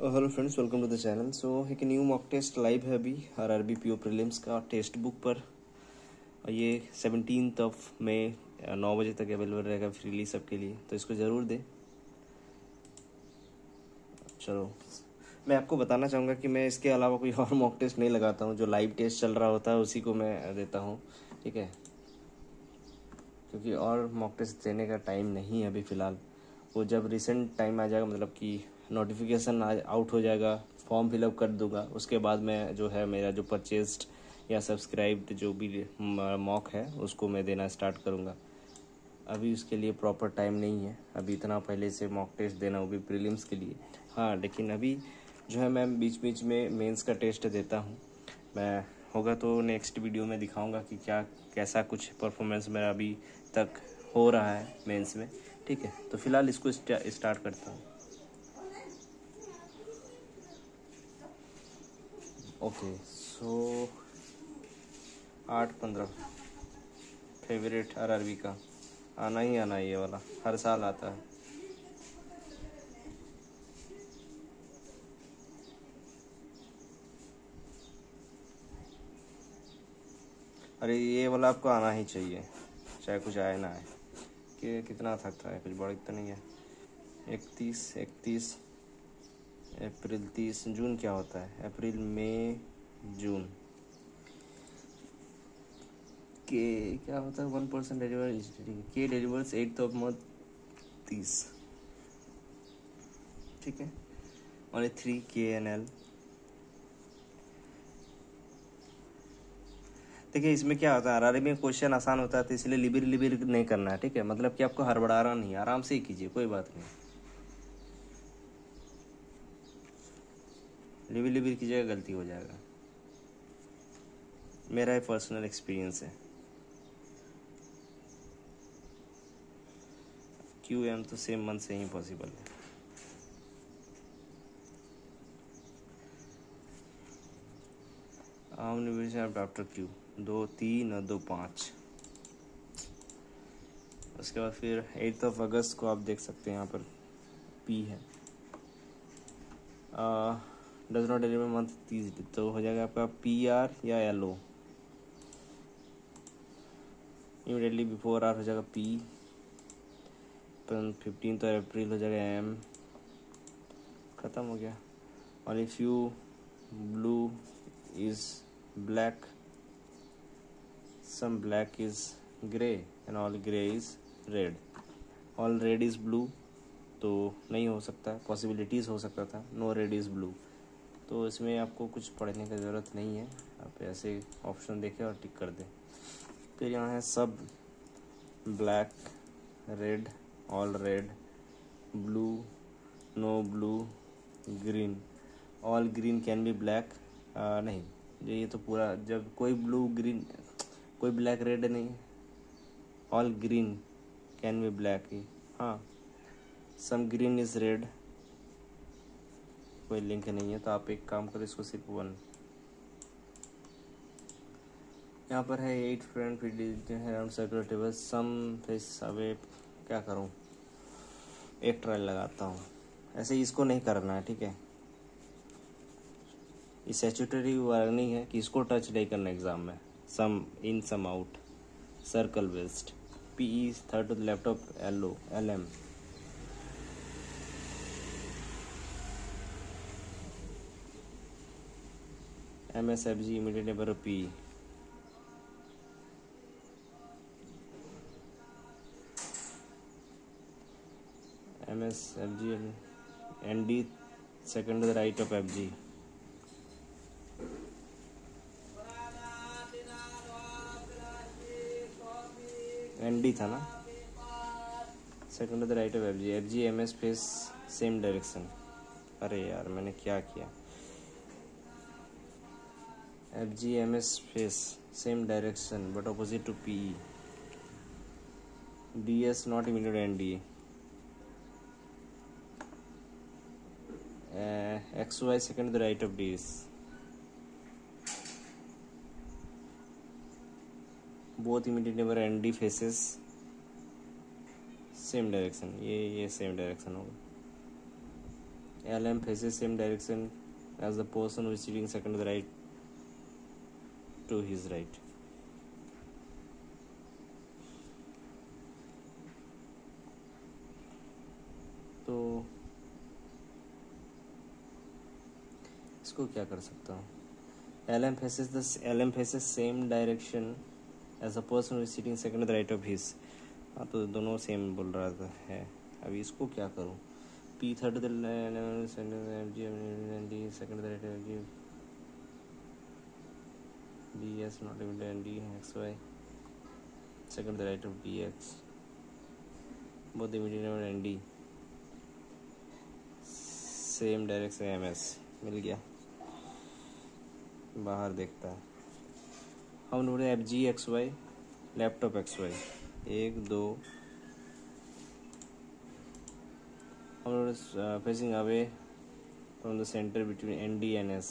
Hello friends, welcome to the channel. So एक new mock test live है अभी RRB PO prelims का textbook पर। ये 17 मई 9 बजे तक अवेलेबल रहेगा फ्रीली सबके लिए, तो इसको ज़रूर दें। चलो, मैं आपको बताना चाहूँगा कि मैं इसके अलावा कोई और मॉक टेस्ट नहीं लगाता हूँ। जो लाइव टेस्ट चल रहा होता है उसी को मैं देता हूँ, ठीक है, क्योंकि और मॉक टेस्ट देने का टाइम नहीं है अभी फ़िलहाल। वो जब रिसेंट टाइम आ जाएगा, मतलब कि नोटिफिकेशन आउट हो जाएगा, फॉर्म फिलअप कर दूंगा, उसके बाद मैं जो है मेरा जो परचेस्ड या सब्सक्राइब्ड जो भी मॉक है उसको मैं देना स्टार्ट करूंगा। अभी उसके लिए प्रॉपर टाइम नहीं है, अभी इतना पहले से मॉक टेस्ट देना, वो भी प्रीलिम्स के लिए। हाँ, लेकिन अभी जो है मैं बीच बीच में मेंस का टेस्ट देता हूँ। मैं होगा तो नेक्स्ट वीडियो में दिखाऊंगा कि क्या कैसा कुछ परफॉर्मेंस मेरा अभी तक हो रहा है मेंस में, ठीक है। तो फिलहाल इसको स्टार्ट करता हूँ। ओके, सो 8-15 फेवरेट आरआरबी का आना ही आना, ये वाला हर साल आता है। अरे ये वाला आपको आना ही चाहिए, चाहे कुछ आए ना आए। कि कितना थकता है, कुछ बड़ा तो नहीं है। 31 अप्रैल 30 जून क्या होता है? अप्रैल मई जून के क्या होता है? 1% डिलीवर के डिलीवर्स 8 30, ठीक है। Only 3 KNL। देखिए, इसमें क्या होता है, आरआरबी में क्वेश्चन आसान होता है, तो इसलिए लिबिर लिबिर नहीं करना है, ठीक है। मतलब कि आपको हड़बड़ाना नहीं, आराम से ही कीजिए, कोई बात नहीं। लिबिर लिबिर कीजिएगा, गलती हो जाएगा। मेरा ये पर्सनल एक्सपीरियंस है। QM तो सेम मंथ से ही पॉसिबल है। आफ्टर Q 2 3 और 2 5। उसके बाद फिर 8 अगस्त को आप देख सकते हैं, यहाँ पर P है। डज नॉट डिलीवर मंथ 30, तो हो जाएगा आपका PR या LO। इमीडिएटली बिफोर आर हो जाएगा P। 15 अप्रैल हो जाएगा M। ख़त्म हो गया। और if you blue is black, some black is grey and all grey is red, all red is blue, तो नहीं हो सकता, पॉसिबिलिटीज़ हो सकता था। नो रेड इज़ ब्लू, तो इसमें आपको कुछ पढ़ने की ज़रूरत नहीं है, आप ऐसे ऑप्शन देखें और टिक कर दें। फिर यहाँ है सब black, red, all red, blue, no blue, green, all green can be black. नहीं, ये तो पूरा, जब कोई ब्लू ग्रीन, कोई ब्लैक रेड नहीं, all green can be black ही। हाँ, सम ग्रीन इज रेड, कोई लिंक नहीं है, तो आप एक काम करो, इसको सिर्फ 1। यहाँ पर है 8 फ्रेंड फिट है अराउंड सर्कुलर टेबल, सम फेस अवे। क्या करूँ, एक ट्रायल लगाता हूँ। ऐसे ही इसको नहीं करना है, ठीक है। ये स्टैट्यूटरी वार्निंग है कि इसको टच नहीं करना एग्जाम में। Some in some out, circle based, PE third to the laptop, LM। MSFG immediate neighbour PE। MSFG ND second to the right of FG। ND था ना, second to the right of FG MS face same direction. अरे यार, मैंने क्या किया। FG MS face same direction but opposite to PE। DS not immediate ND। XY second to the right of DS। Both immediate neighbour ND faces same direction. ये same direction होगा। LM faces same direction as the person who is sitting second to the right to his right. तो इसको क्या कर सकता हूँ? LM faces same direction as a person who is sitting second to the right of his. हाँ, तो दोनों same बोल रहा था है. अभी इसको क्या करूँ? P third to the second to the right of FG. DS not even ND XY second to the right of DX. Both immediate and ND same direction MS. मिल गया. बाहर देखता है. हम ढूंढे FG XY लैपटॉप XY 1 2. हम ढूंढे facing away from the centre between ND and S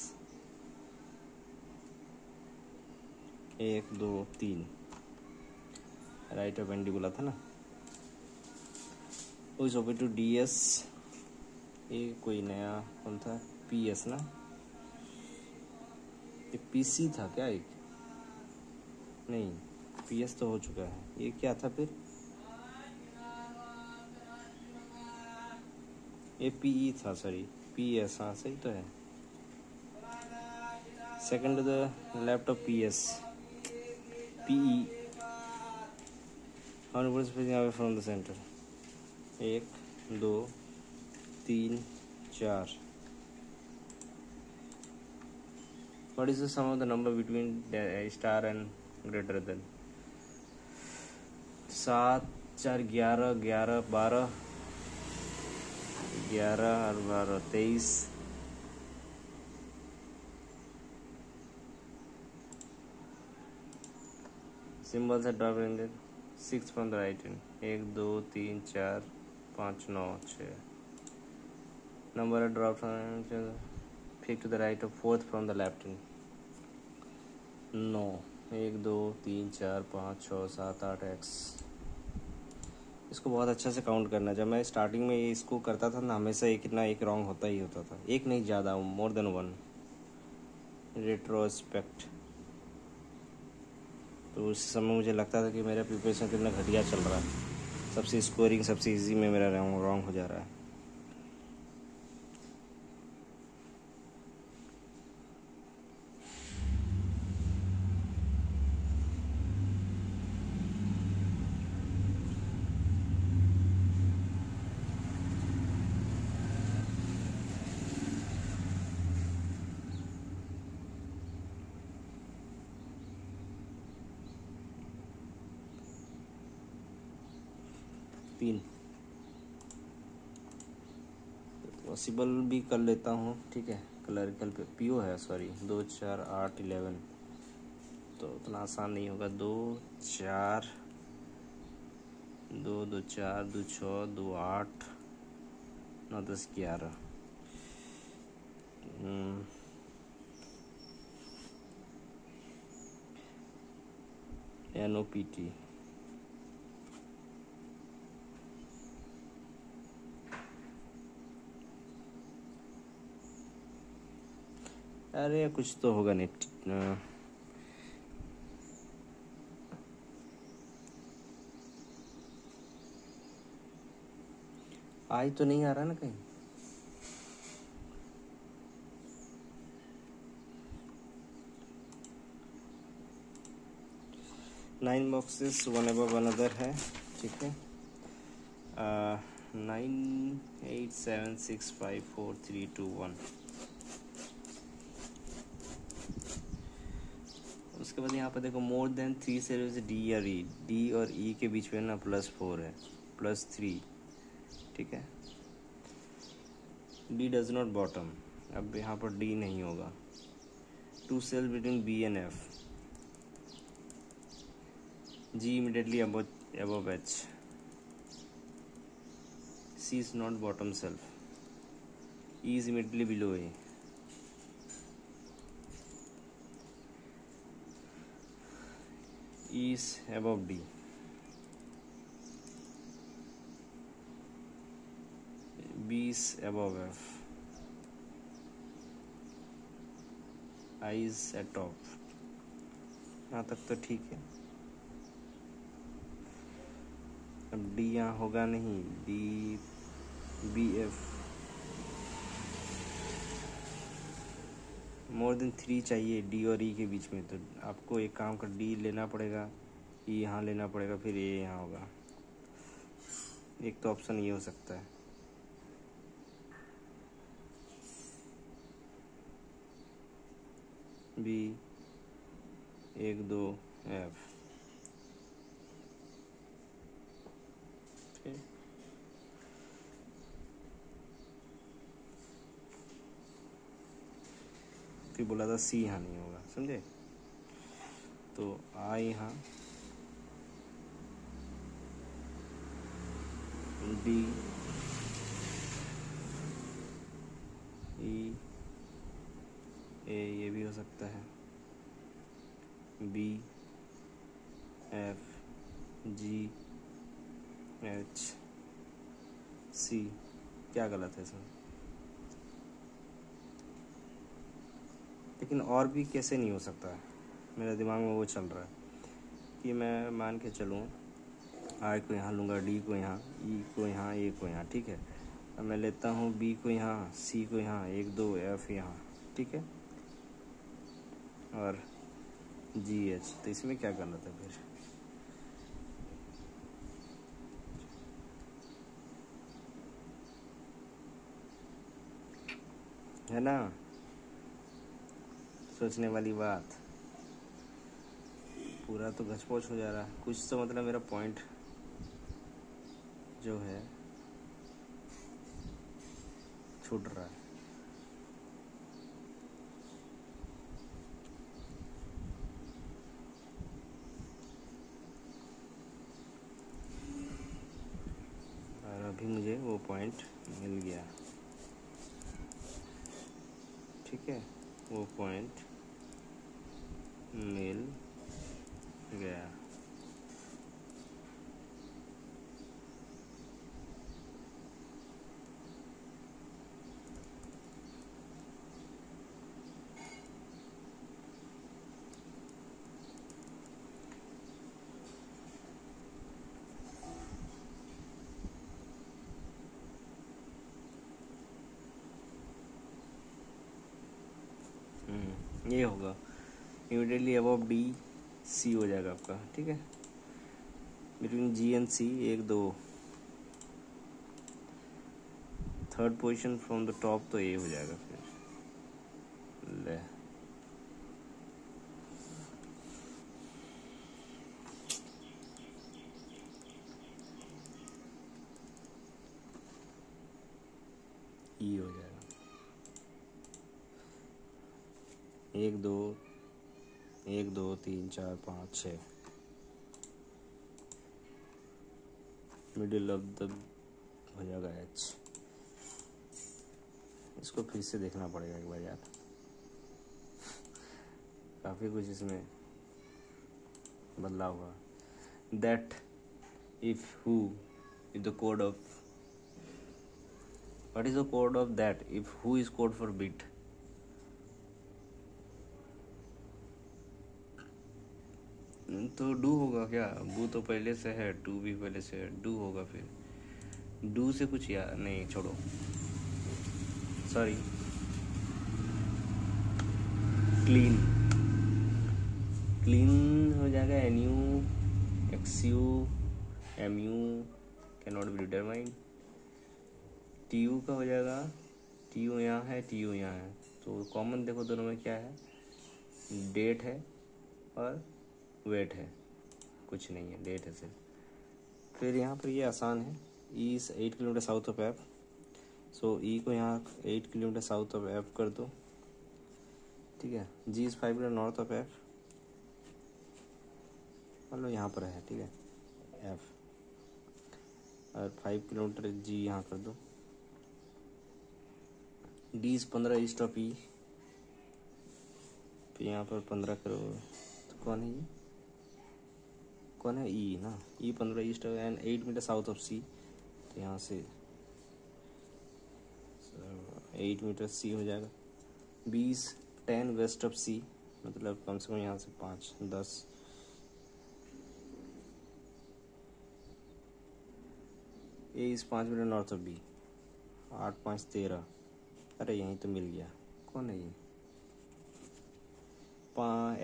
1 2 3. Right of ND बोला था ना. Is open to DS. ये कोई नया कौन था? PS ना. ये PC था क्या? एक नहीं, PS तो हो चुका है. ये क्या था फिर? ये PE था. Sorry, PS. हाँ सही तो है. Second the laptop PS PE. From the centre 1 2 3 4. What is the sum of the number between star and greater than? 7 4 11 11 12 11 और 12 23. Symbols are dropped in there. 6 from the right hand. 1 2 3 4 5 9 6. Number are dropped from 5 to the right of 4th from the left hand. 9 1 2 3 4 5 6 7 8 X. इसको बहुत अच्छा से count करना. जब मैं starting में इसको करता था ना, हमेशा एक ना एक रॉन्ग होता ही होता था. एक नहीं, ज़्यादा, मोर देन 1. रेट्रोस्पेक्ट. तो उस समय मुझे लगता था कि मेरा प्रिपरेशन कितना घटिया चल रहा है. सबसे स्कोरिंग सबसे इजी में मेरा रॉन्ग हो जा रहा है. पॉसिबल भी कर लेता हूँ. ठीक है, क्लरिकल पे PO है. सॉरी, 2 4 8 11. तो उतना आसान नहीं होगा. 2 4 2 2 4 2 6 2 8 9 10 11. NOPT. अरे कुछ तो होगा नहीं. आई तो नहीं आ रहा ना कहीं. Nine boxes one above another है. ठीक है. 9 8 7 6 5 4 3 2 1. उसके बाद यहाँ पर देखो, मोर देन 3 से D या E. D और E के बीच में ना +4 है, +3. ठीक है. D does not bottom. अब यहाँ पर D नहीं होगा. 2 cell between B and F. G immediately above H. C is not bottom self. E is immediately below A. E is above D. B is above F. Eyes eight top, यहाँ तक तो ठीक है। अब D यहाँ होगा नहीं, D B F, more than 3 चाहिए डी और ई के बीच में, तो आपको एक काम कर डी लेना पड़ेगा, ई यहाँ लेना पड़ेगा, फिर ए यहाँ होगा। एक तो ऑप्शन ये हो सकता है। बी 1 2 एफ, फिर बोला था सी यहाँ नहीं होगा, समझे? तो आई यहाँ, डी ई ए ये भी हो सकता है, B F G H C, क्या गलत है इसमें? लेकिन और भी कैसे नहीं हो सकता है, मेरे दिमाग में वो चल रहा है कि मैं मान के चलूँ आई को यहाँ लूँगा, डी को यहाँ, ई को यहाँ, ए को यहाँ, ठीक है। अब मैं लेता हूँ बी को यहाँ, सी को यहाँ, 1 2 एफ यहाँ, ठीक है, और जी एच, तो इसमें क्या गलत है फिर? है ना सोचने वाली बात। पूरा तो घचपोच हो जा रहा है, कुछ तो मतलब मेरा पॉइंट जो है छूट रहा है। और अभी मुझे वो पॉइंट मिल गया, ठीक है, वो पॉइंट मिल गया। ये होगा इमीडिएटली अबव डी सी हो जाएगा आपका, ठीक है। Between G and C 1 2, third position from the top, तो ए हो जाएगा फिर। ले ई हो जाएगा। 1 2 1 2 3 4 5 6, मिडिल ऑफ द हो जाएगा एच। इसको फिर से देखना पड़ेगा एक बार यार, काफ़ी कुछ इसमें बदलाव हुआ। That if who is the code of, what is the code of that if who is code for bit? तो डू होगा क्या? बू तो पहले से है, टू भी पहले से है, डू होगा फिर। डू से कुछ यार नहीं, छोड़ो, सॉरी। क्लीन, क्लीन हो जाएगा N U X U M U can not be determined. T U का हो जाएगा, टी यू यहाँ है, टी यू यहाँ है, तो कॉमन देखो दोनों में क्या है, डेट है और वेट है, कुछ नहीं है, डेट है सिर्फ। फिर यहाँ पर ये आसान है, E is 8 kilometre south of F, so E को यहाँ 8 किलोमीटर साउथ ऑफ एफ कर दो, ठीक है। G is 5 kilometre north of F, मान लो यहाँ पर है, ठीक है, एफ, और 5 किलोमीटर जी यहाँ कर दो। डी इज 15 ईस्ट ऑफ ई, फिर यहाँ पर 15 करो, तो कौन है ये, कौन है? ई ना, E 15 east and 8 metre south of C, तो यहाँ से 8 मीटर सी हो जाएगा। 20 10 वेस्ट ऑफ सी, मतलब कम से कम यहाँ से 5 10, ए इस 5 मिनट नॉर्थ ऑफ बी, 8 5 13, अरे यहीं तो मिल गया, कौन है ये,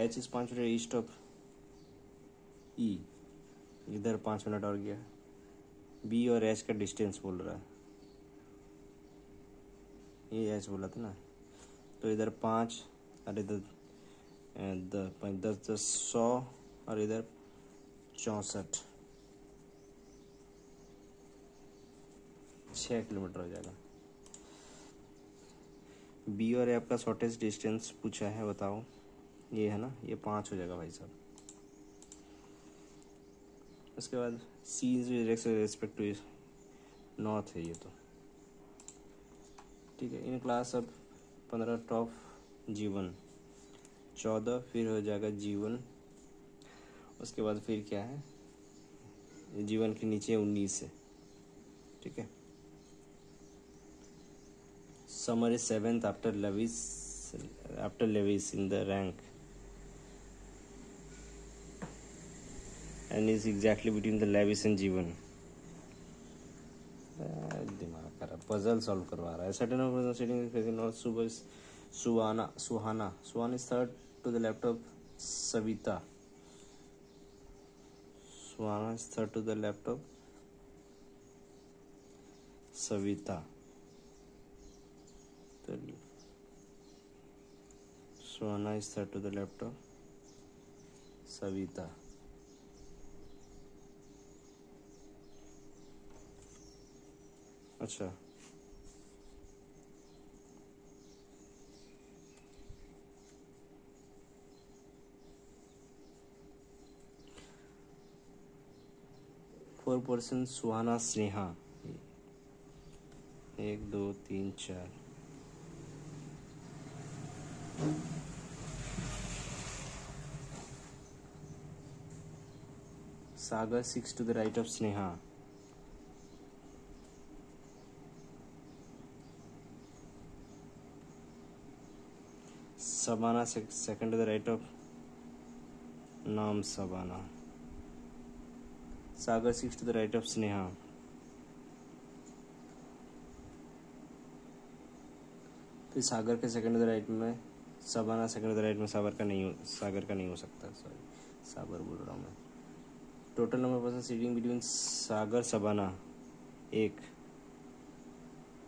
एच इस 5 मिनट ईस्ट ऑफ ई, इधर 5 मिनट और गया, बी और एच का डिस्टेंस बोल रहा है, ये एच बोला था ना, तो इधर 5 और इधर 10 10 100 और इधर 64, 6 किलोमीटर हो जाएगा। बी और ए आपका शॉर्टेस्ट डिस्टेंस पूछा है, बताओ, ये है ना, ये 5 हो जाएगा भाई साहब। उसके बाद सी इज रेस्पेक्ट टू नॉर्थ है ये तो, ठीक है। इन क्लास अब 15 टॉप जीवन, 14 फिर हो जाएगा जीवन, उसके बाद फिर क्या है, जीवन के नीचे 19 है, ठीक है। Samar is 7th after Lewis in the rank and is exactly between the Lewis and Jeevan. दिमाग खराब, पजल सॉल्व करवा रहा है। Suhana is third to the left of Savita, Suhana is third to the left of Savita, Suhana is third to the left of Savita. अच्छा, four person Suhana Sneha, 1 2 3 4, Sagar 6 to the right of Sneha, Sabana second to the right of नाम Sabana, Sagar 6 to the right of Sneha, फिर सागर के second to the right में Sabana, second to the right में सागर का नहीं हो सकता, सॉरी सागर बोल रहा हूँ मैं। Total number person sitting between Sagar Sabana 1,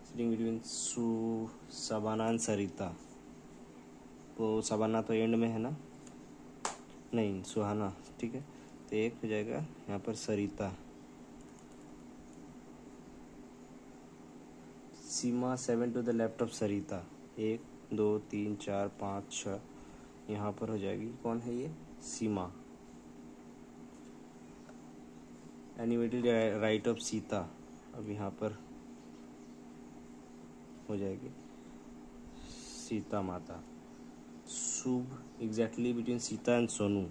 sitting between Sabana and Sarita, तो सबाना तो एंड में है ना, नहीं सुहाना, ठीक है, तो 1 हो जाएगा यहाँ पर Sarita. Seema 7 to the left of Sarita, 1 2 3 4 5 6, यहाँ पर हो जाएगी, कौन है ये, सीमा। एनिवेटेड राइट ऑफ सीता, अब यहाँ पर हो जाएगी सीता माता। Shubh exactly between Sita and Sonu,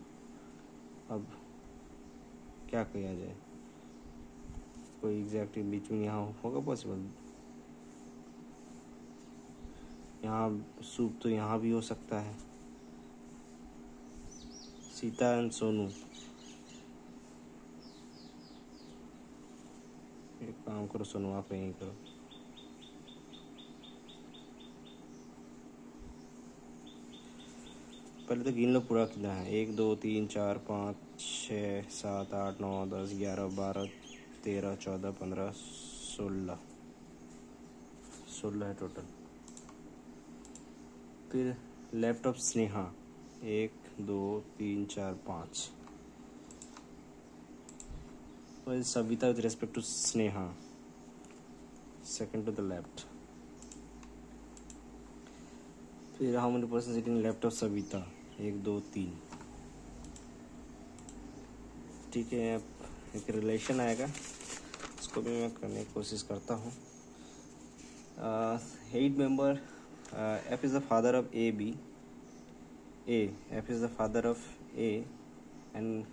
अब क्या किया जाए, कोई एग्जैक्टली बिटवीन यहाँ होगा पॉसिबल, यहाँ शुभ तो यहाँ भी हो सकता है, सीता एंड सोनू, एक काम करो सोनू, आप यहीं करो, पहले तो गिन लो पूरा कितना है, 1 2 3 4 5 6 7 8 9 10 11 12 13 14 15 16 है टोटल। फिर left of Sneha 1 2 3 4 5, Savita with respect to Sneha, second to the left. फिर how many person sitting left of Savita, 1 2 3, ठीक है। एक रिलेशन आएगा, उसको भी मैं करने की कोशिश करता हूँ। 8 member, F is the father of A, B, F is the father of A and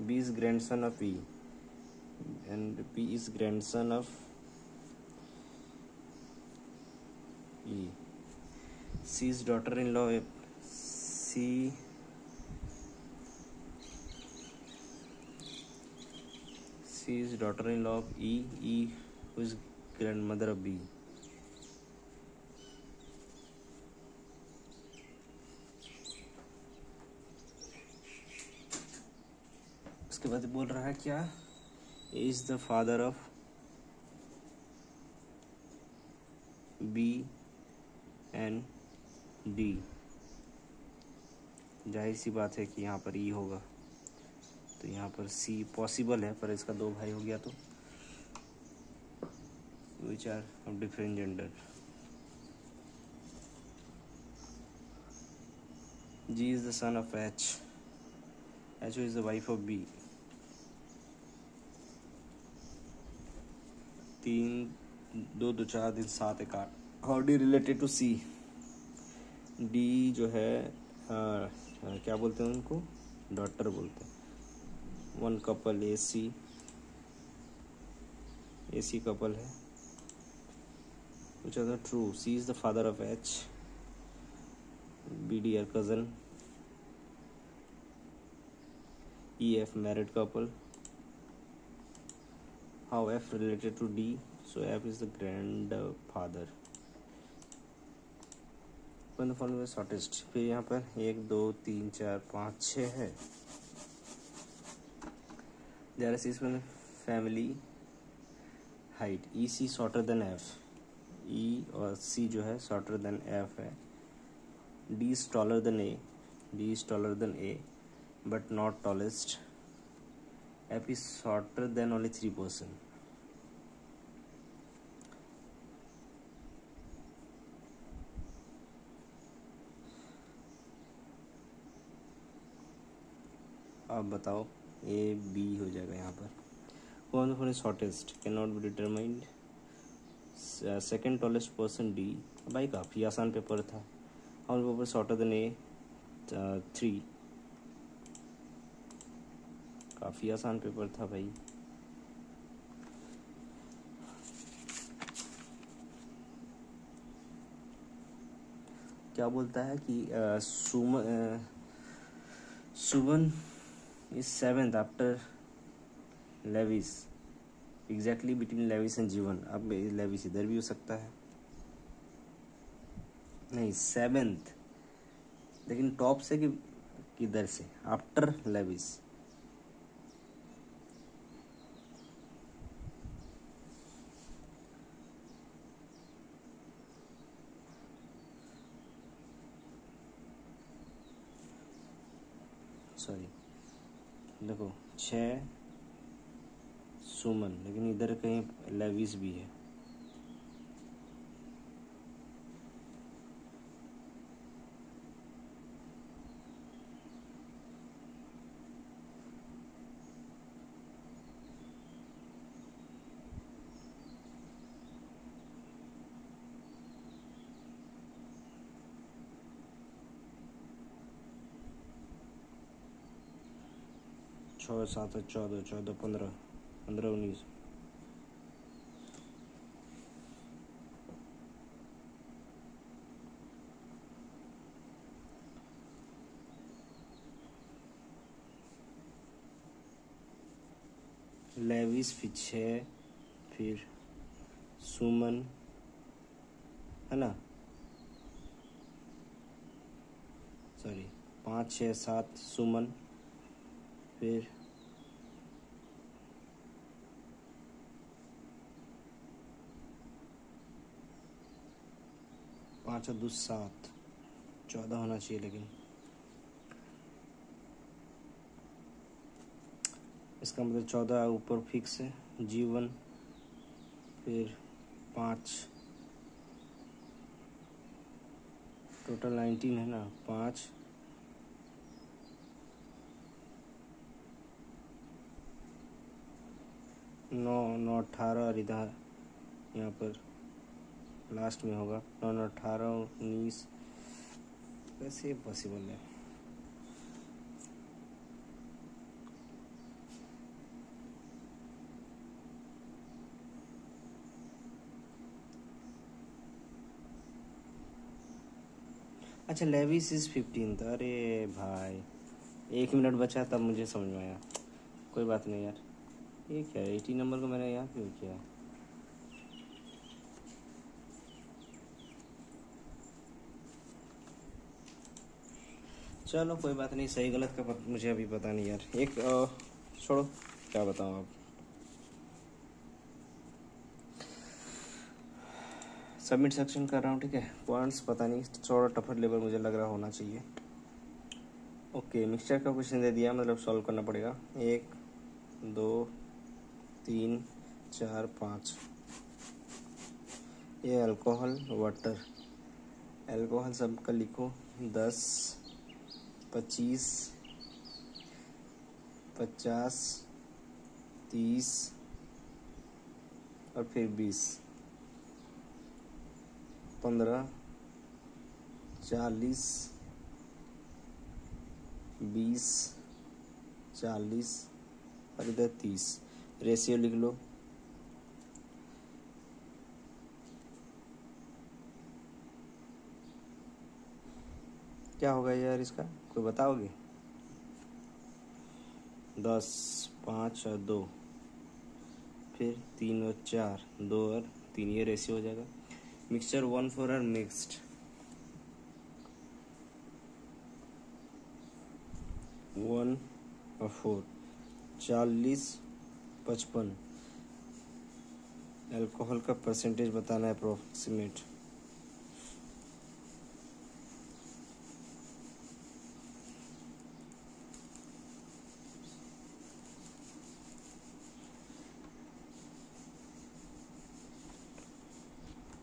B is grandson of E and P is grandson of E. C is daughter-in-law C is daughter-in-law of E. E who is grandmother of B. उसके बाद बोल रहा है क्या? A is the father of B and D. जाहिर सी बात है कि यहाँ पर E होगा, तो यहाँ पर C पॉसिबल है, पर इसका 2 भाई हो गया तो which are of different gender. G is the son of H. H is the wife of B. 3 2 2 4 दिन 7 1 8. How do you relate it to C? D जो है क्या बोलते हैं उनको? डॉटर बोलते हैं. 1 कपल AC कपल है. Which are the true? C is the father of H. B D are cousin. E F married couple. How F related to D? So F is the grandfather. Find the following shortest. फिर यहाँ पर 1 2 3 4 5 6 है. There is इसमें family height. EC shorter than F. E और C जो है shorter than F है. D is taller than A. D is taller than A, but not tallest. F is shorter than only 3%. अब बताओ A B हो जाएगा यहाँ पर. कौन सा shortest can not be determined. Second tallest person D. भाई काफ़ी आसान पेपर था. और पेपर शॉर्टर देन A 3. काफ़ी आसान पेपर था भाई. क्या बोलता है कि Suman is 7th after Lewis. Exactly between Lewis and Jeevan. अब लेविस इधर भी हो सकता है. नहीं 7th, लेकिन टॉप से कि किधर से? After Levi's. सॉरी देखो 6 सुमन, लेकिन इधर कहीं लेविस भी है. छः 7 14 14 15 15 19. लेविस फिर 6, फिर सुमन है ना. सॉरी 5 6 7 सुमन, फिर पाँच 2 7 14 होना चाहिए, लेकिन इसका मतलब 14 ऊपर फिक्स है. जीवन फिर 5, टोटल 19 है ना. 5 9 9 18 और इधर यहाँ पर लास्ट में होगा 9 9 18 19. कैसे पॉसिबल है? अच्छा लेविस इज 15th। अरे भाई 1 मिनट बचा तब मुझे समझ में आया। कोई बात नहीं यार। ये क्या है 80 नंबर को मैंने यहाँ क्यों किया? चलो कोई बात नहीं, सही गलत का मुझे अभी पता नहीं यार। एक छोड़ो, क्या बताऊँ अब। सबमिट सेक्शन कर रहा हूँ, ठीक है। पॉइंट्स पता नहीं, थोड़ा टफर लेवल मुझे लग रहा होना चाहिए। ओके, मिक्सचर का क्वेश्चन दे दिया, मतलब सॉल्व करना पड़ेगा। 1 2 3 4 5। ये अल्कोहल वाटर, अल्कोहल सबका लिखो। 10 25 50 30 और फिर 20 15 40 20 40 और इधर 30। रेशियो लिख लो। क्या होगा यार इसका, कोई बताओगे? 10 5 और 2, फिर 3 और 4, 2 और 3, ये रेशियो हो जाएगा। मिक्सचर 1/4 और मिक्स्ड 1/4, 40 55। अल्कोहल का परसेंटेज बताना है अप्रोक्सीमेट।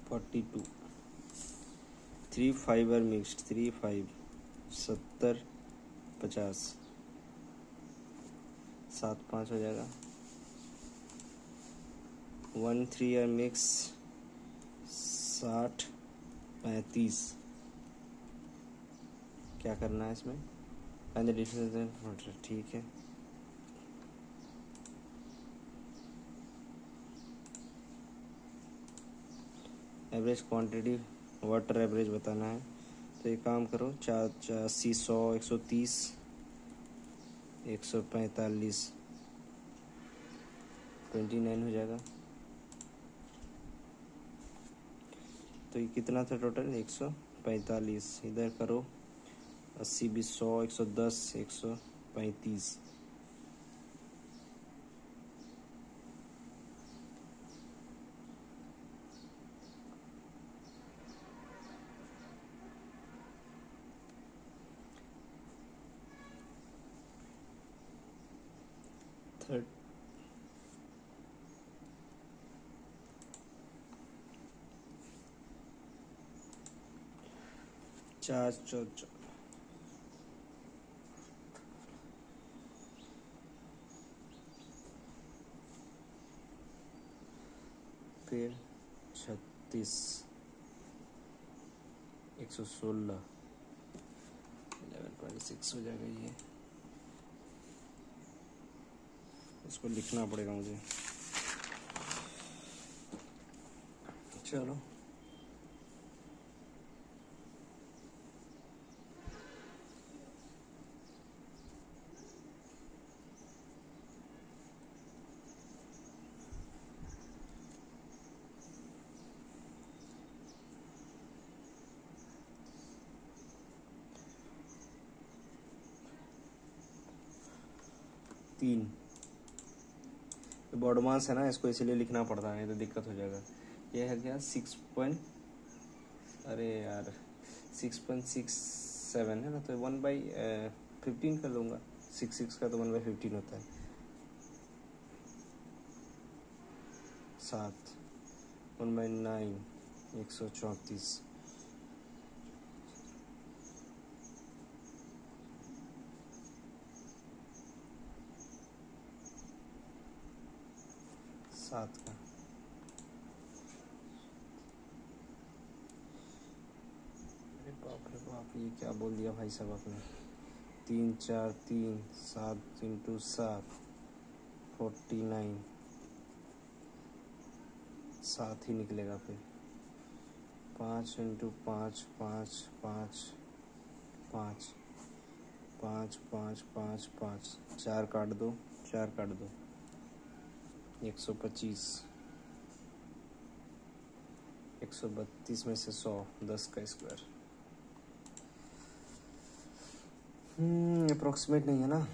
Forty two. 3 5 और मिक्स्ड 3 5 70 50 7 5 हो जाएगा। 1 3 और मिक्स 60 35। क्या करना है इसमें? फाइंड द डिफरेंस, ठीक है। एवरेज क्वांटिटी वाटर एवरेज बताना है, तो एक काम करो, 80 100 130 145 29 हो जाएगा। तो ये कितना था टोटल? 145। इधर करो 80 20 100 110 135। थर्ड 4 4 फिर 36 116 11.6 हो जाएगा। ये इसको लिखना पड़ेगा मुझे। चलो तीन बॉडमास है ना, इसको इसलिए लिखना पड़ता है, तो दिक्कत हो जाएगा। ये है क्या अरे यार 6.67 है ना, तो 1/15 कर लूँगा। 6 का तो 1/15 होता है। 7 1/9 134। 7 का रे बाप, ये क्या बोल दिया भाई साहब आपने। 3 4 3 7 इंटू 7 49। 7 ही निकलेगा फिर। 5 इंटू 5 5 5 5 5 5 5 5 4 काट दो, 4 काट दो, 125, 132 में से 100, 10 का स्क्वायर। अप्रोक्सीमेट नहीं है ना।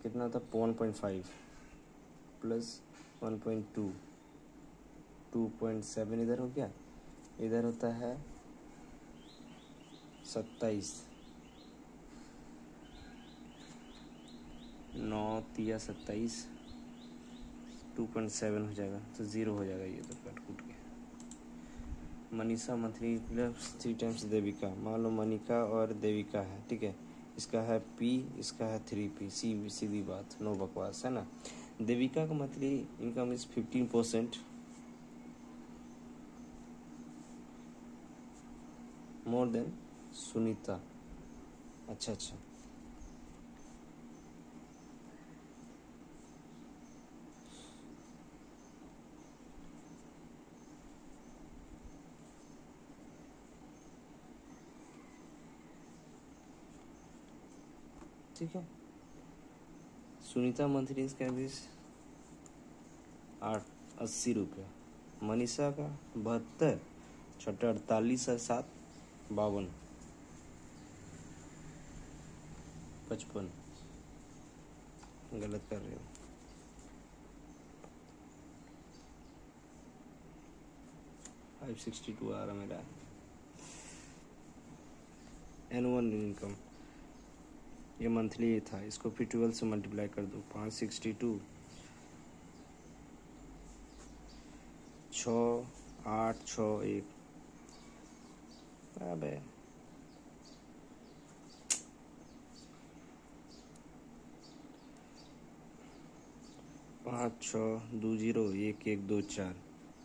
कितना था? 1.5 प्लस 1.2, 2.7 इधर हो गया, इधर होता है 27, 9 तिया 27, 2.7 हो जाएगा, तो 0 हो जाएगा ये तो कट कूट के। Manisha monthly plus 3 times Devika. मान लो मनिका और देविका है, ठीक है, इसका है P, इसका है 3P, सीधी बात, नो बकवास, है ना। देविका का monthly income is 15% more than Sunita. अच्छा, ठीक है। सुनीता मंथली इसका भी 80 रुपये, मनीषा का 72, छठा 48 है, 7 52, 55, गलत कर रहे हो। $562 आ रहा मेरा N1 इनकम, ये मंथली था, इसको फिर 12 से मल्टीप्लाई कर दो, 562, 6 8 6 1, अबे 5 6 2 0 1 1 2 4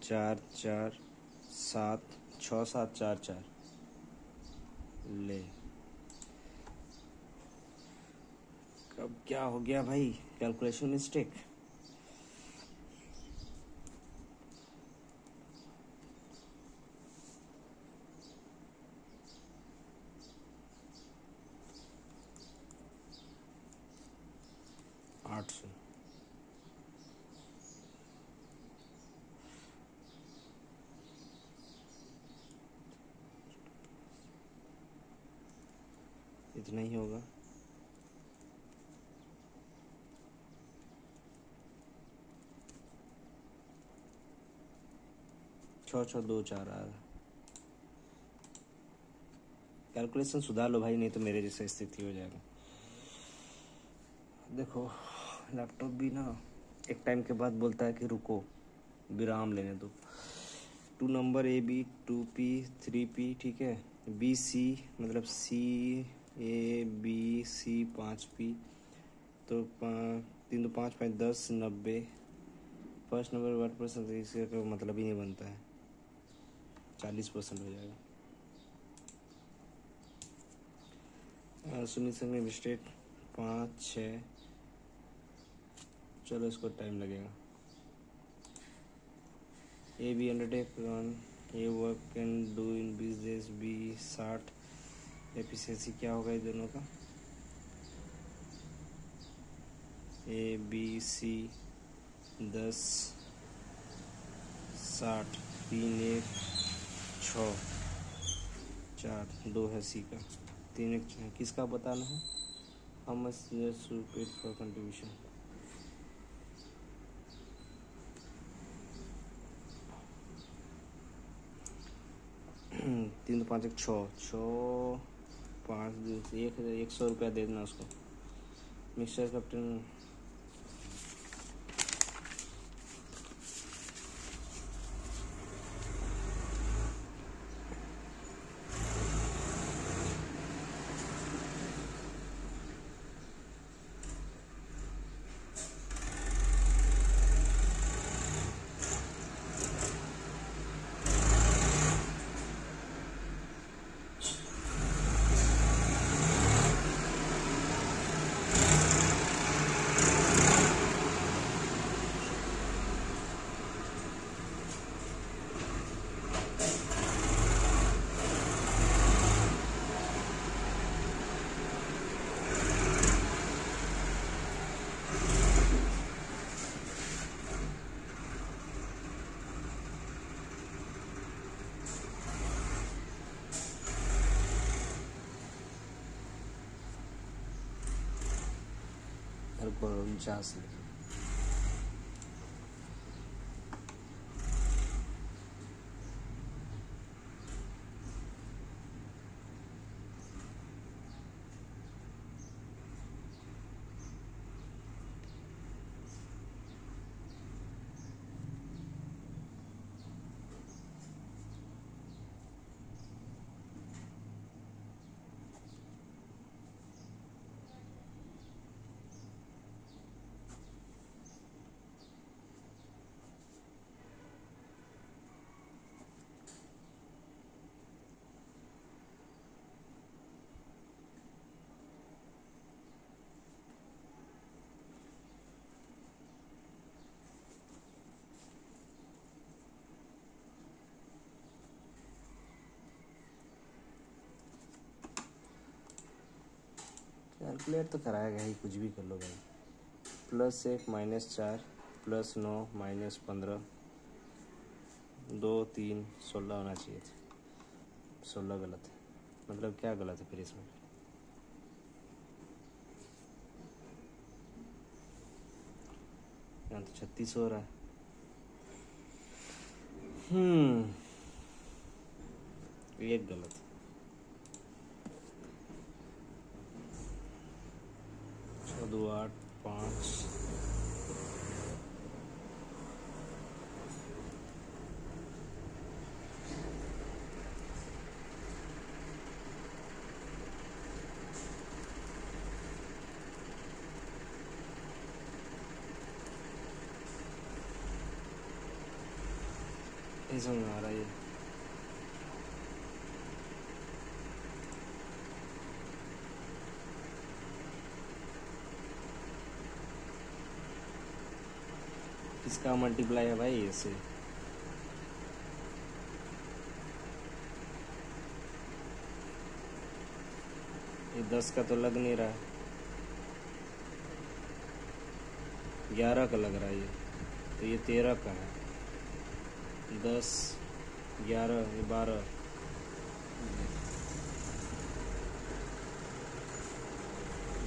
4 4 7 6 7 4 4 ले। अब क्या हो गया भाई? Calculation mistake. इतना ही होगा। छः 6 2 4 आ रहा। कैलकुलेशन सुधार लो भाई, नहीं तो मेरे जैसा स्थिति हो जाएगा। देखो लैपटॉप भी ना एक टाइम के बाद बोलता है कि रुको, विराम लेने दो। 2 नंबर AB 2P 3P, ठीक है, BC मतलब CABC 5P, तो 3 2 5 5 10 90। फर्स्ट नंबर 1% इसका मतलब ही नहीं बनता है, 40% हो जाएगा। सुनील संघ में मिस्टेक 5 6, चलो इसको टाइम लगेगा। A B undertake run, A work can do in business, B 60। Efficiency क्या होगा इन दोनों का? A B C 10 60, 3 1 6 4 2 है C का, 3 1 6। किसका बताना है? How much paid for contribution? तीन 2 5 1 6 6 5 100 रुपया दे देना उसको। मिस्टर कैप्टन ऊपर 49 लिखे। कैलकुलेट तो कराएगा ही, कुछ भी कर लो भाई। +1 -4 +9 -15 2 3 16 होना चाहिए था। 16 गलत है, मतलब क्या गलत है फिर इसमें? यहाँ तो 36 हो रहा है। एक गलत। 6 2 8 5 नहीं समझ आ रहा है ये। किसका मल्टीप्लाई है भाई ऐसे? ये 10 का तो लग नहीं रहा, 11 का लग रहा है ये, तो ये 13 का है। 10 11 ये 12।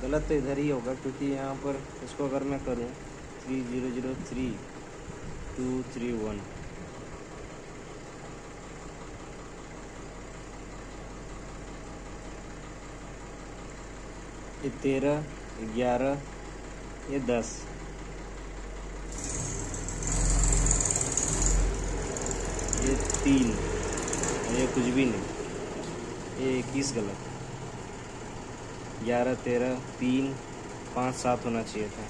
गलत तो इधर ही होगा, क्योंकि यहाँ पर इसको अगर मैं करूँ 3003 231, ये 13 11 ये 10, ये 3, ये कुछ भी नहीं, ये 21 गलत। 11 13 3 5 7 होना चाहिए था,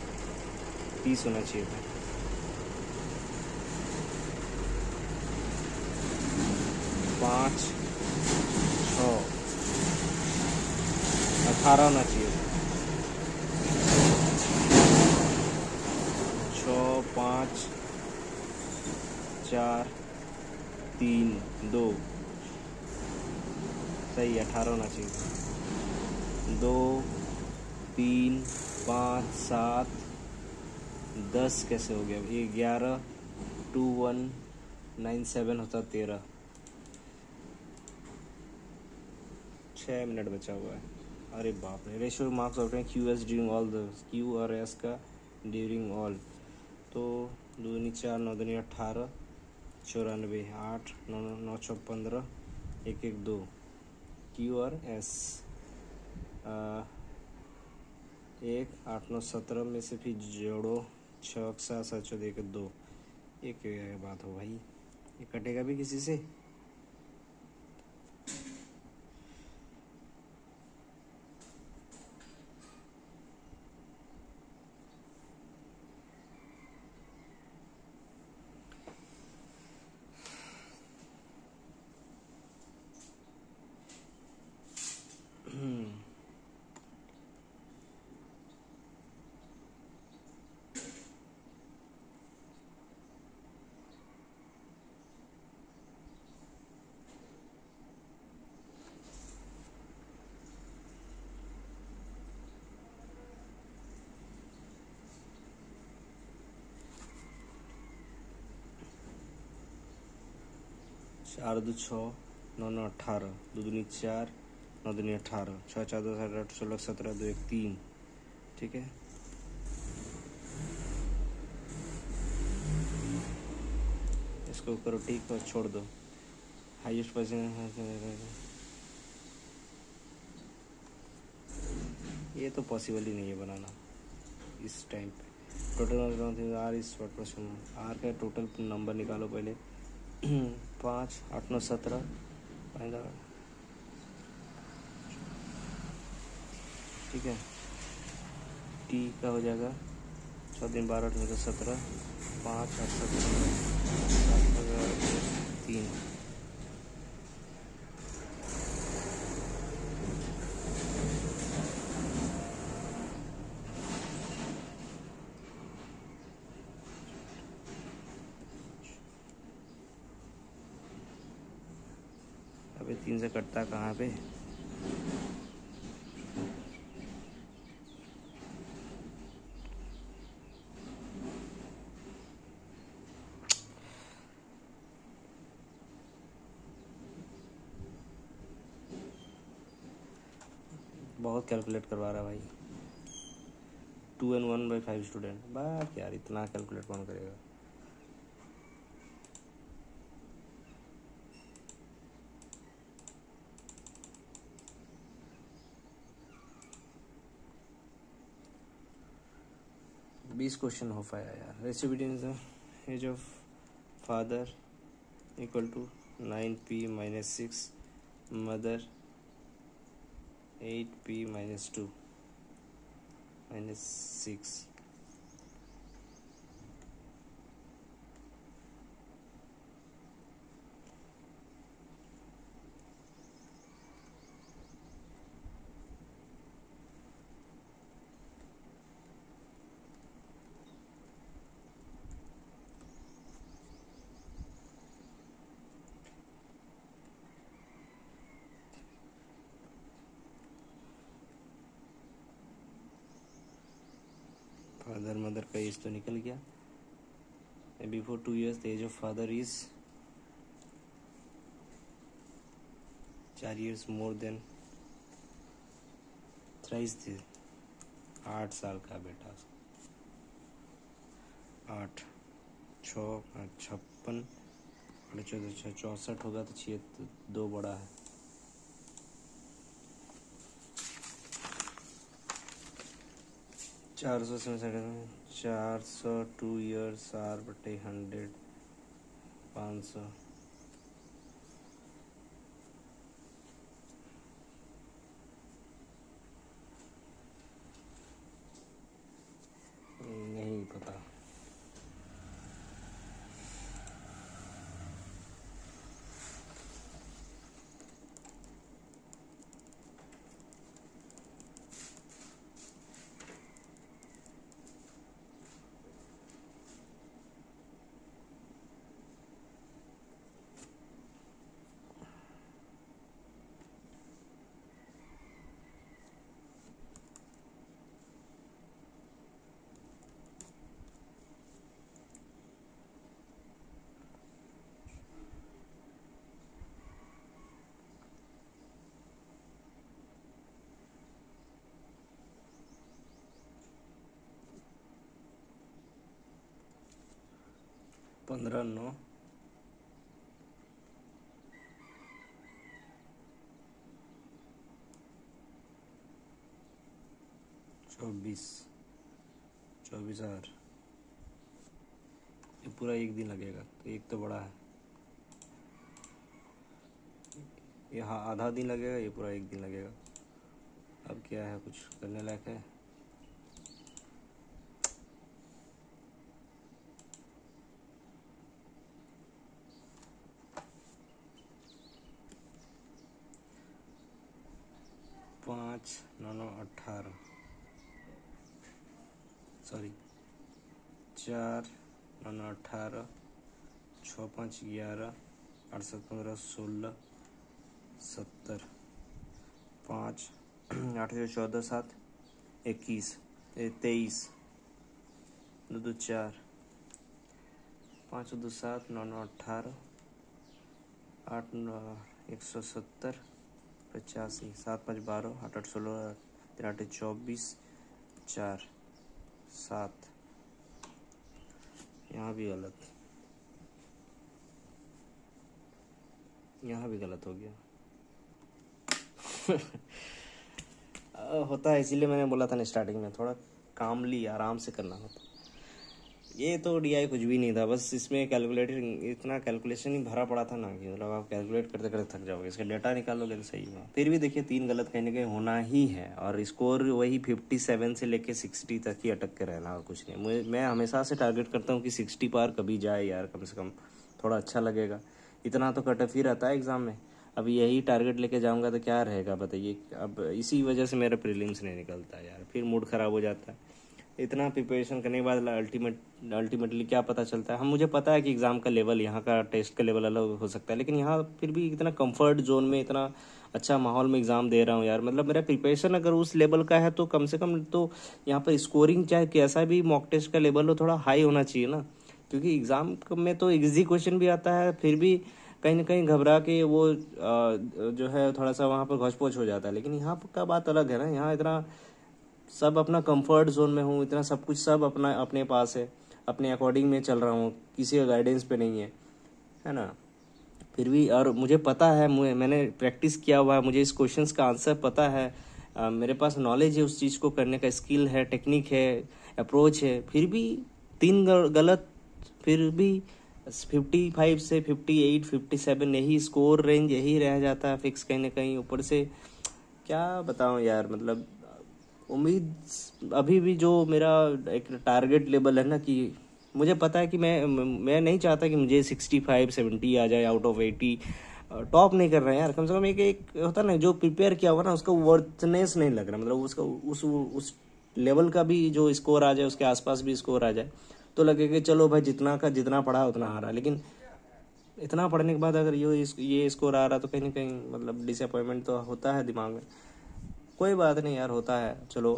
30 होना चाहिए था। 5 6 18 होना चाहिए था। 6 5 4 3 2 सही, 18 होना चाहिए था। 2 3 5 7 10 कैसे हो गया? ये 11 2 1 9 7 होता 13। 6 मिनट बचा हुआ है। अरे बाप रे। Ratio marks of Q S during all the, Q और एस का ड्यूरिंग ऑल, तो 2 4 9 2 18 94 8 9 9 6 15 1 1 2 क्यू और एस 1 8 9 17 में से फिर जोड़ो 6 7 7 14 1 2। ये क्या बात हो भाई, ये कटेगा भी किसी से? चार 2 6 9 9 18 2 2 4 9 2 18 6 4 2 8 16 17 2 1 3। ठीक है। इसको करो ठीक और छोड़ दो। हाईएस्ट परसेंट, ये तो पॉसिबल ही नहीं है बनाना इस टाइम पे। टोटल आर इस आर का टोटल नंबर निकालो पहले। 5 8 9 17, ठीक है। टी का हो जाएगा 4 दिन 12 8 में 17, 5 8 17 3। अबे 3 से कटता कहाँ पे? बहुत कैलकुलेट करवा रहा भाई। 2 and 1/5 स्टूडेंट, बात यार इतना कैलकुलेट कौन करेगा। बीस क्वेश्चन हो पाया यार। Recipe in the age of father equal to 9p - 6, mother 8p - 2 - 6। Father mother का एज तो निकल गया। Before 2 years the age of father is 4 years more than thrice थे। 8 साल का बेटा। 8 6 56 14 64 होगा तो 6 2 बड़ा है। 400 से 400 2 years R/100 500। नहीं पता। पंद्रह 9 24 24,000। ये पूरा एक दिन लगेगा तो एक तो बड़ा है। ये हाँ आधा दिन लगेगा, ये पूरा एक दिन लगेगा। अब क्या है, कुछ करने लायक है? पाँच 9 9 18, सॉरी 4 9 9 18, 6 5 11, 8 7 15 16 70, 5 8 14 7 21 23, 2 2 4, 5 2 7 9 9 18, 8 9 170 85, 7 5 12, 8 8 16, 3 8 24, 4 7। यहाँ भी गलत। यहाँ भी गलत हो गया। होता है, इसीलिए मैंने बोला था ना स्टार्टिंग में, थोड़ा कामली आराम से करना होता। ये तो डीआई कुछ भी नहीं था, बस इसमें कैलकुलेटर इतना कैलकुलेशन ही भरा पड़ा था ना कि मतलब आप कैलकुलेट करते करते थक जाओगे। इसका डाटा निकालोगे तो सही हुआ, फिर भी देखिए 3 गलत कहीं ना कहीं होना ही है, और स्कोर वही 57 से लेके 60 तक ही अटक के रहना और कुछ नहीं। मैं हमेशा से टारगेट करता हूँ कि 60 पार कभी जाए यार, कम से कम थोड़ा अच्छा लगेगा। इतना तो कट ऑफ ही रहता है एग्ज़ाम में। अब यही टारगेट लेके जाऊँगा तो क्या रहेगा बताइए। अब इसी वजह से मेरा प्रीलिम्स नहीं निकलता यार, फिर मूड ख़राब हो जाता है। इतना प्रिपरेशन करने के बाद अल्टीमेटली क्या पता चलता है। हम मुझे पता है कि एग्ज़ाम का लेवल, यहाँ का टेस्ट का लेवल अलग हो सकता है, लेकिन यहाँ फिर भी इतना कंफर्ट जोन में, इतना अच्छा माहौल में एग्ज़ाम दे रहा हूँ यार। मतलब मेरा प्रिपरेशन अगर उस लेवल का है तो कम से कम तो यहाँ पर स्कोरिंग चाहे कैसा भी मॉक टेस्ट का लेवल हो, थोड़ा हाई होना चाहिए ना। क्योंकि एग्ज़ाम में तो इजी क्वेश्चन भी आता है, फिर भी कहीं ना कहीं घबरा के वो जो है थोड़ा सा वहाँ पर घोच-पोच हो जाता है। लेकिन यहाँ का बात अलग है ना, यहाँ इतना सब अपना कंफर्ट जोन में हूँ, इतना सब कुछ सब अपना अपने पास है, अपने अकॉर्डिंग में चल रहा हूँ, किसी का गाइडेंस पे नहीं है ना। फिर भी और मुझे पता है, मैंने प्रैक्टिस किया हुआ है, मुझे इस क्वेश्चंस का आंसर पता है, मेरे पास नॉलेज है उस चीज़ को करने का, स्किल है, टेक्निक है, अप्रोच है। फिर भी 3 गलत, फिर भी 55 से 58 57 यही स्कोर रेंज यही रह जाता है फिक्स कहीं ना कहीं। ऊपर से क्या बताऊँ यार, मतलब उम्मीद अभी भी जो मेरा एक टारगेट लेवल है ना, कि मुझे पता है कि मैं नहीं चाहता कि मुझे 65 70 आ जाए आउट ऑफ 80। टॉप नहीं कर रहे हैं यार, कम से कम एक होता ना जो प्रिपेयर किया हुआ ना उसका वर्थनेस नहीं लग रहा, मतलब उसका उस लेवल का भी जो स्कोर आ जाए, उसके आसपास भी स्कोर आ जाए तो लगे कि चलो भाई जितना पढ़ा उतना आ रहा। लेकिन इतना पढ़ने के बाद अगर ये स्कोर आ रहा तो कहीं ना कहीं मतलब डिसअपॉइंटमेंट तो होता है दिमाग में। कोई बात नहीं यार, होता है। चलो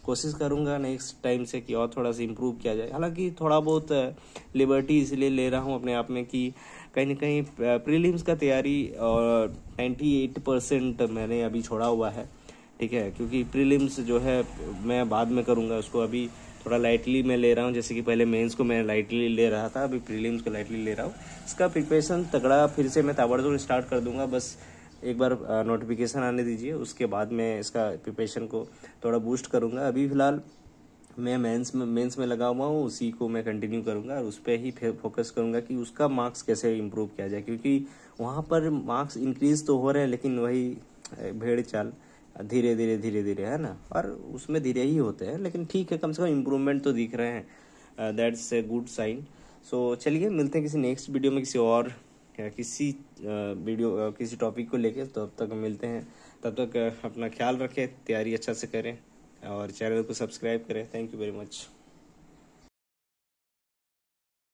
कोशिश करूँगा नेक्स्ट टाइम से कि और थोड़ा सा इम्प्रूव किया जाए। हालांकि थोड़ा बहुत लिबर्टी इसलिए ले रहा हूँ अपने आप में कि कहीं ना कहीं प्रीलिम्स का तैयारी और 98% मैंने अभी छोड़ा हुआ है, ठीक है। क्योंकि प्रीलिम्स जो है मैं बाद में करूँगा, उसको अभी थोड़ा लाइटली मैं ले रहा हूँ। जैसे कि पहले मेंस को मैं लाइटली ले रहा था, अभी प्रीलिम्स को लाइटली ले रहा हूँ। इसका प्रिपरेशन तगड़ा फिर से मैं ताबड़तोड़ स्टार्ट कर दूंगा। बस एक बार नोटिफिकेशन आने दीजिए, उसके बाद मैं इसका प्रिपरेशन को थोड़ा बूस्ट करूंगा। अभी फ़िलहाल मैं मेंस में लगा हुआ हूँ, उसी को मैं कंटिन्यू करूंगा और उस पर ही फोकस करूंगा कि उसका मार्क्स कैसे इम्प्रूव किया जाए। क्योंकि वहाँ पर मार्क्स इंक्रीज तो हो रहे हैं, लेकिन वही भेड़ चाल, धीरे धीरे है ना, और उसमें धीरे ही होते हैं। लेकिन ठीक है, कम से कम इम्प्रूवमेंट तो दिख रहे हैं, दैट्स ए गुड साइन। सो चलिए मिलते हैं किसी नेक्स्ट वीडियो में, किसी और किसी वीडियो किसी टॉपिक को लेके। तो अब तक मिलते हैं, तब तक अपना ख्याल रखें, तैयारी अच्छा से करें और चैनल को सब्सक्राइब करें। Thank you very much.